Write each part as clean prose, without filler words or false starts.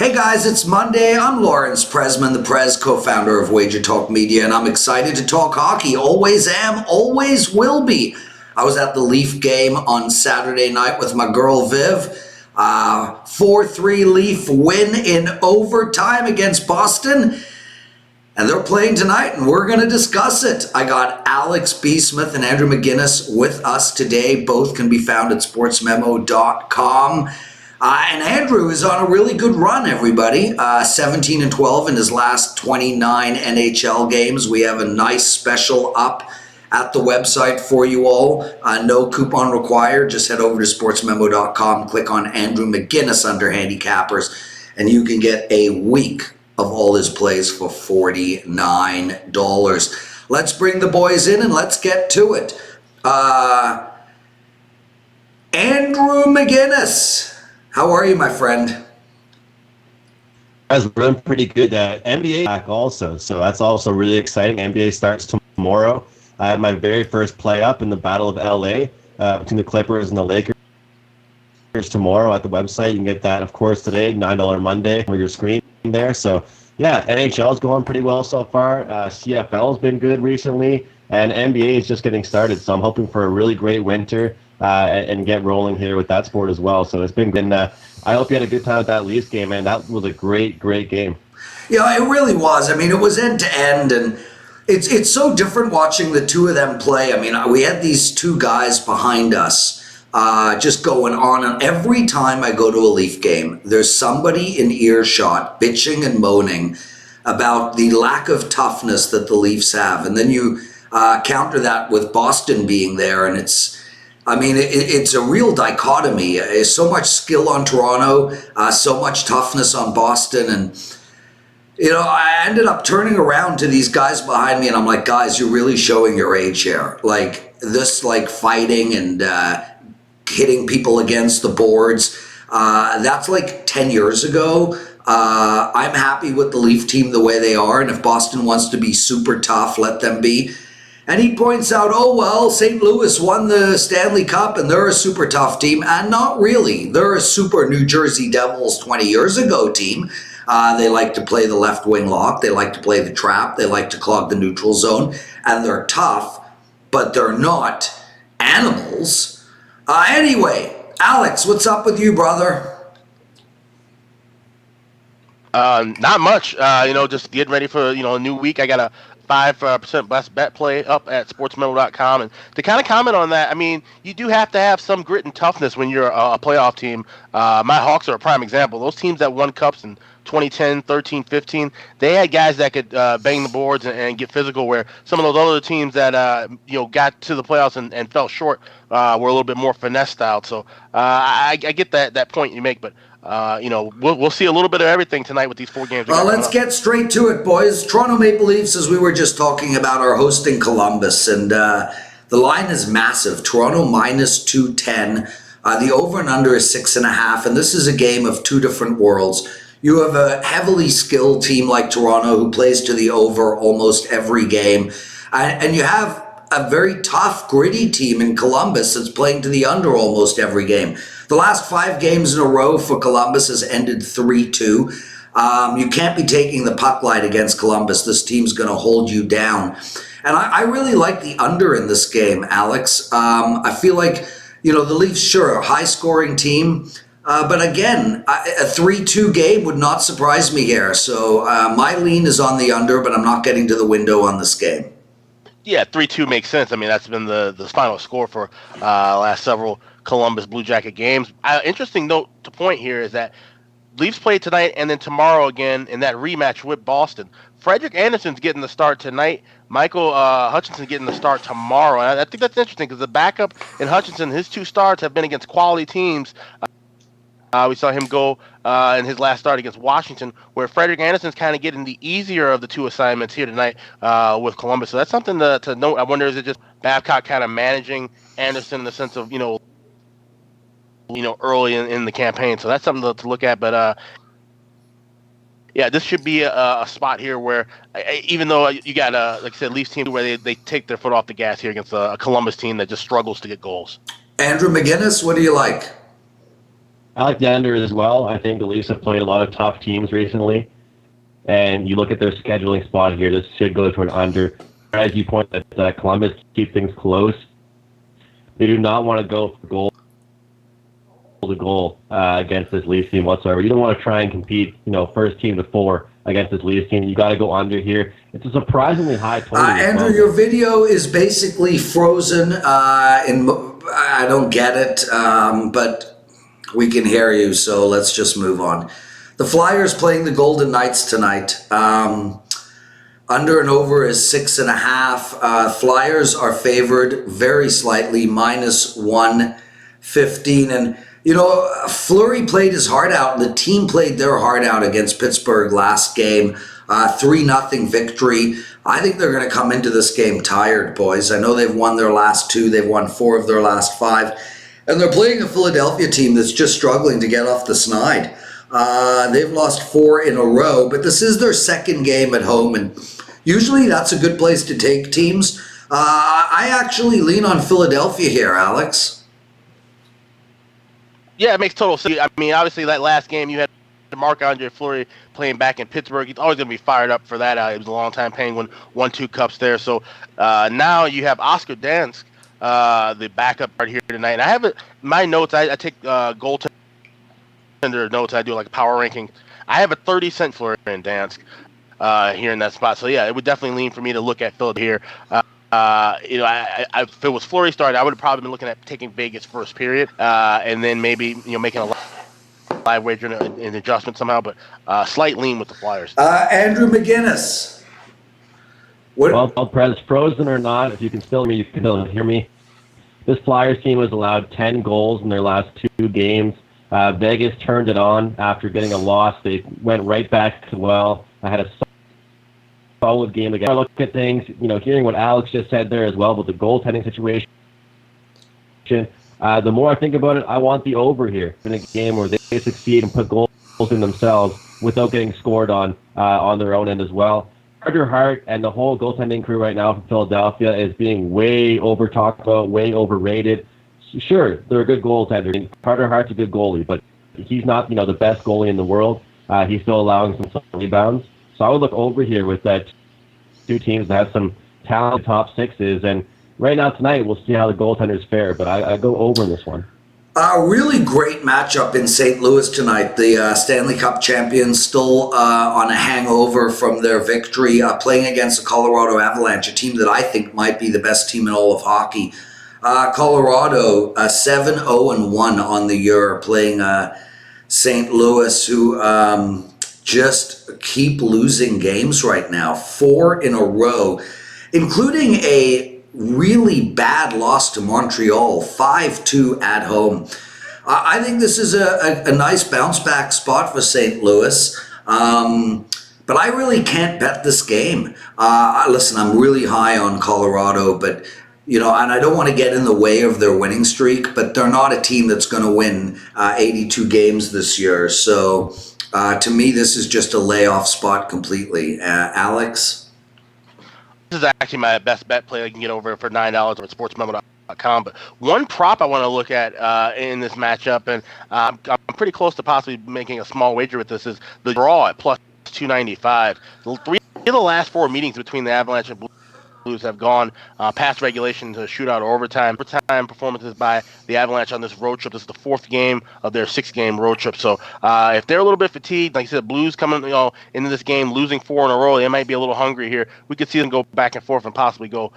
Hey guys, it's Monday. I'm Lawrence Presman, the Prez, co-founder of WagerTalk Media, and I'm excited to talk hockey. Always am, always will be. I was at the Leaf game on Saturday night with my girl Viv. 4-3 Leaf win in overtime against Boston. And they're playing tonight, and we're going to discuss it. I got Alex B. Smith and Andrew McInnis with us today. Both can be found at sportsmemo.com. And Andrew is on a really good run, everybody. 17-12 in his last 29 NHL games. We have a nice special up at the website for you all. No coupon required. Just head over to sportsmemo.com, click on Andrew McInnis under handicappers, and you can get a week of all his plays for $49. Let's bring the boys in and let's get to it. Andrew McInnis. How are you, my friend? Guys, we're doing pretty good. NBA back also, so that's also really exciting. NBA starts tomorrow. I have my very first play up in the Battle of LA between the Clippers and the Lakers tomorrow at the website. You can get that, of course, today, $9 Monday for your screen there. So, yeah, NHL is going pretty well so far. CFL has been good recently, and NBA is just getting started. So I'm hoping for a really great winter. And get rolling here with that sport as well. So it's been good. I hope you had a good time at that Leafs game, man. That was a great game. Yeah, it really was. I mean, it was end to end, and it's so different watching the two of them play. I mean, we had these two guys behind us just going on. And every time I go to a Leaf game, there's somebody in earshot bitching and moaning about the lack of toughness that the Leafs have. And then you counter that with Boston being there, and it's a real dichotomy. So much skill on Toronto, so much toughness on Boston. And, I ended up turning around to these guys behind me, and I'm like, guys, you're really showing your age here. Like, this, fighting and hitting people against the boards, that's 10 years ago. I'm happy with the Leaf team the way they are, and if Boston wants to be super tough, let them be. And he points out, St. Louis won the Stanley Cup and they're a super tough team. And not really. They're a super New Jersey Devils 20 years ago team. They like to play the left wing lock. They like to play the trap. They like to clog the neutral zone. And they're tough, but they're not animals. Anyway, Alex, what's up with you, brother? Not much. Just getting ready for, a new week. I got a 5% best bet play up at sportsmemo.com. And to kind of comment on that, I mean, you do have to have some grit and toughness when you're a playoff team. My Hawks are a prime example. Those teams that won cups in 2010, 13, 15, they had guys that could bang the boards and get physical, where some of those other teams that, got to the playoffs and fell short were a little bit more finesse styled. So I get that point you make, but we'll see a little bit of everything tonight with these 4 games. Well, let's get straight to it, boys. Toronto Maple Leafs, as we were just talking about, are hosting Columbus, and the line is massive. Toronto minus 210. The over and under is 6.5, and this is a game of two different worlds. You have a heavily skilled team like Toronto who plays to the over almost every game, and you have a very tough, gritty team in Columbus that's playing to the under almost every game. The last 5 games in a row for Columbus has ended 3-2. You can't be taking the puck line against Columbus. This team's going to hold you down. And I really like the under in this game, Alex. I feel like, the Leafs, sure, a high-scoring team. But again, a 3-2 game would not surprise me here. So my lean is on the under, but I'm not getting to the window on this game. Yeah, 3-2 makes sense. I mean, that's been the final score for last several Columbus Blue Jacket games. Interesting note to point here is that Leafs play tonight and then tomorrow again in that rematch with Boston. Frederik Andersen's getting the start tonight. Michael Hutchinson getting the start tomorrow. And I think that's interesting because the backup in Hutchinson, his 2 starts have been against quality teams. We saw him go in his last start against Washington, where Frederik Andersen's kind of getting the easier of the 2 assignments here tonight with Columbus. So that's something to note. I wonder, is it just Babcock kind of managing Andersen in the sense of, early in the campaign? So that's something to look at. But this should be a spot here where, even though you got, like I said, Leafs team where they take their foot off the gas here against a Columbus team that just struggles to get goals. Andrew McInnis, what do you like? I like the under as well. I think the Leafs have played a lot of tough teams recently. And you look at their scheduling spot here, this should go to an under. As you point that Columbus keep things close. They do not want to go for goal to goal against this Leafs team whatsoever. You don't want to try and compete, first team to 4 against this Leafs team. You got to go under here. It's a surprisingly high total. Andrew, your video is basically frozen. I don't get it, but we can hear you, so let's just move on. The Flyers playing the Golden Knights tonight. Under and over is 6.5. Flyers are favored very slightly, -115. And, Fleury played his heart out, and the team played their heart out against Pittsburgh last game. 3-0 victory. I think they're going to come into this game tired, boys. I know they've won their last 2. They've won 4 of their last 5. And they're playing a Philadelphia team that's just struggling to get off the snide. They've lost 4 in a row, but this is their second game at home, and usually that's a good place to take teams. I actually lean on Philadelphia here, Alex. Yeah, it makes total sense. I mean, obviously that last game you had Marc-Andre Fleury playing back in Pittsburgh. He's always going to be fired up for that. He was a long-time Penguin, won 2 cups there. So now you have Oscar Dansk, the backup right here tonight. And I have my notes. I take goaltender notes. I do like a power ranking. I have a 30-cent Fleury and Dansk here in that spot. So yeah, it would definitely lean for me to look at Philly here. If it was Fleury started, I would have probably been looking at taking Vegas first period, and then maybe making a live wager an adjustment somehow. But slight lean with the Flyers. Andrew McInnis. Well, Prez, frozen or not, if you can still hear me. This Flyers team was allowed 10 goals in their last 2 games. Vegas turned it on after getting a loss. They went right back to well. I had a solid game again. I look at things, hearing what Alex just said there as well about the goaltending situation. The more I think about it, I want the over here in a game where they succeed and put goals in themselves without getting scored on their own end as well. Carter Hart and the whole goaltending crew right now from Philadelphia is being way over talked about, way overrated. Sure, they're a good goaltender. Carter Hart's a good goalie, but he's not, the best goalie in the world. He's still allowing some rebounds. So I would look over here with that 2 teams that have some talented top 6s. And right now tonight, we'll see how the goaltenders fare. But I go over in this one. A really great matchup in St. Louis tonight. The Stanley Cup champions still on a hangover from their victory, playing against the Colorado Avalanche, a team that I think might be the best team in all of hockey. Colorado 7-0-1 on the year, playing St. Louis, who just keep losing games right now, 4 in a row, including a really bad loss to Montreal, 5-2 at home. I think this is a nice bounce back spot for St. Louis, but I really can't bet this game. Listen, I'm really high on Colorado, but and I don't want to get in the way of their winning streak, but they're not a team that's going to win 82 games this year. So to me, this is just a layoff spot completely. Alex? This is actually my best bet play I can get over for $9 over at sportsmemo.com. But one prop I want to look at in this matchup, and I'm pretty close to possibly making a small wager with this, is the draw at plus 295. 3 of the last 4 meetings between the Avalanche and Blues have gone past regulation to shootout or overtime. Overtime performances by the Avalanche on this road trip. This is the 4th game of their 6-game road trip. So if they're a little bit fatigued, like I said, Blues coming into this game losing 4 in a row, they might be a little hungry here. We could see them go back and forth and possibly go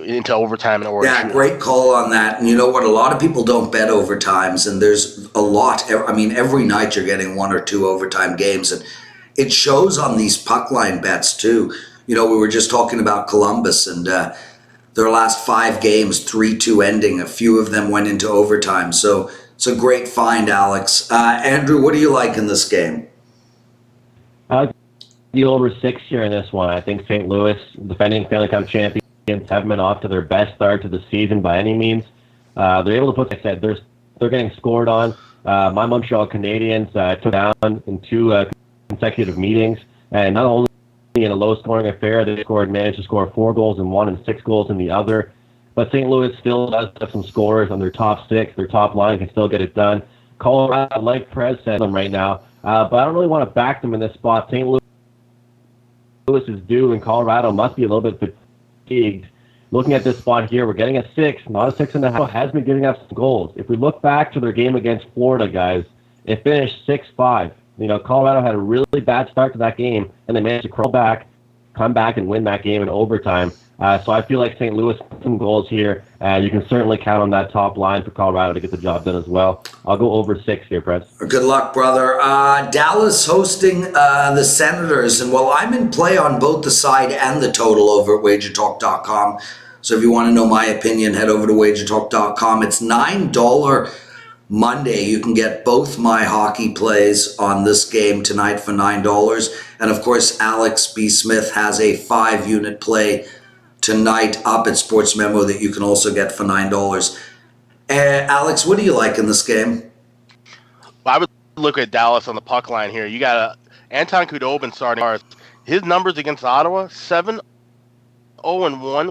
into overtime and Yeah, great call on that. And you know what? A lot of people don't bet overtimes, and there's a lot. I mean, every night you're getting 1 or 2 overtime games, and it shows on these puck line bets too. We were just talking about Columbus and their last 5 games, 3-2 ending. A few of them went into overtime. So it's a great find, Alex. Andrew, what do you like in this game? I like the over 6 here in this one. I think St. Louis, defending Stanley Cup champions, haven't been off to their best start to the season by any means. They're able to put, like I said, they're getting scored on. My Montreal Canadiens took down in 2 consecutive meetings. And not only in a low-scoring affair, they managed to score 4 goals in one and 6 goals in the other. But St. Louis still does have some scorers on their top 6. Their top line can still get it done. Colorado, like Prez said, them right now, but I don't really want to back them in this spot. St. Louis is due, and Colorado must be a little bit fatigued. Looking at this spot here, we're getting a 6, not a 6.5. Has been giving up some goals. If we look back to their game against Florida, guys, it finished 6-5. Colorado had a really bad start to that game, and they managed to crawl back, come back, and win that game in overtime. So I feel like St. Louis put some goals here. You can certainly count on that top line for Colorado to get the job done as well. I'll go over 6 here, Prez. Good luck, brother. Dallas hosting the Senators. And while I'm in play on both the side and the total over at WagerTalk.com, so if you want to know my opinion, head over to WagerTalk.com. It's $9 Monday. You can get both my hockey plays on this game tonight for $9. And of course, Alex B. Smith has a 5-unit play tonight up at Sports Memo that you can also get for $9. Alex, what do you like in this game? Well, I would look at Dallas on the puck line here. You got Anton Khudobin starting. His numbers against Ottawa, 7-0-1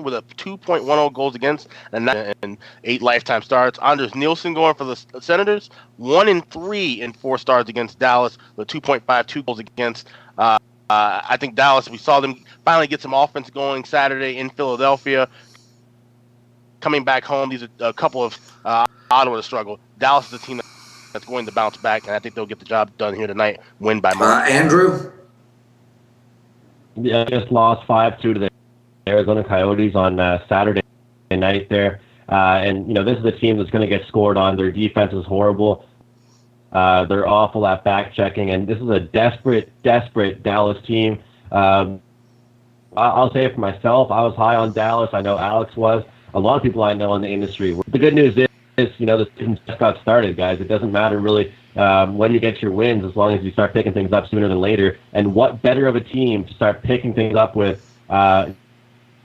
with a 2.10 goals against and 8 lifetime starts. Anders Nielsen going for the Senators, 1-3 in 4 starts against Dallas with 2.52 goals against. I think Dallas, we saw them finally get some offense going Saturday in Philadelphia. Coming back home, these are a couple of Ottawa to struggle. Dallas is a team that's going to bounce back, and I think they'll get the job done here tonight, win by more. Andrew? Yeah, just lost 5-2 to the Arizona Coyotes on Saturday night there. And, this is a team that's going to get scored on. Their defense is horrible. They're awful at back checking, and this is a desperate Dallas team. I'll say it for myself. I was high on Dallas. I know Alex was. A lot of people I know in the industry. The good news is this season just got started, guys. It doesn't matter really when you get your wins, as long as you start picking things up sooner than later. And what better of a team to start picking things up with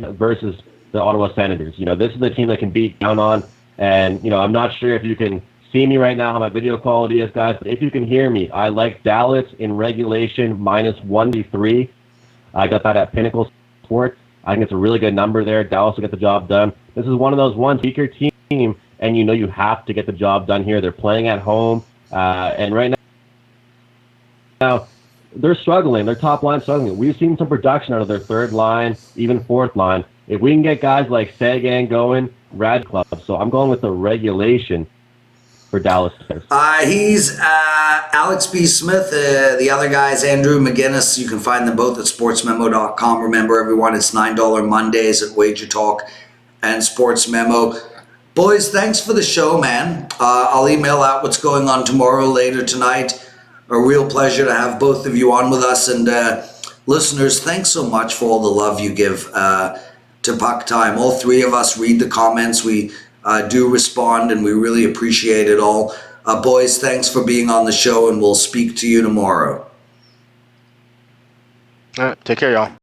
versus the Ottawa Senators? This is the team that can beat down on. And I'm not sure if you can see me right now, how my video quality is, guys, but if you can hear me, I like Dallas in regulation -183. I got that at Pinnacle Sports. I think it's a really good number there. Dallas will get the job done. This is one of those weaker team, and you have to get the job done here. They're playing at home, and right now they're struggling. Their top line struggling. We've seen some production out of their third line, even fourth line. If we can get guys like Sagan going, rad club. So I'm going with the regulation for Dallas. He's Alex B. Smith. The other guy is Andrew McInnis. You can find them both at sportsmemo.com. Remember, everyone, it's $9 Mondays at WagerTalk and Sports Memo. Boys, thanks for the show, man. I'll email out what's going on tomorrow, later tonight. A real pleasure to have both of you on with us. And listeners, thanks so much for all the love you give to Puck Time. All three of us read the comments. We do respond, and we really appreciate it all. Boys, thanks for being on the show, and we'll speak to you tomorrow. All right, take care, y'all.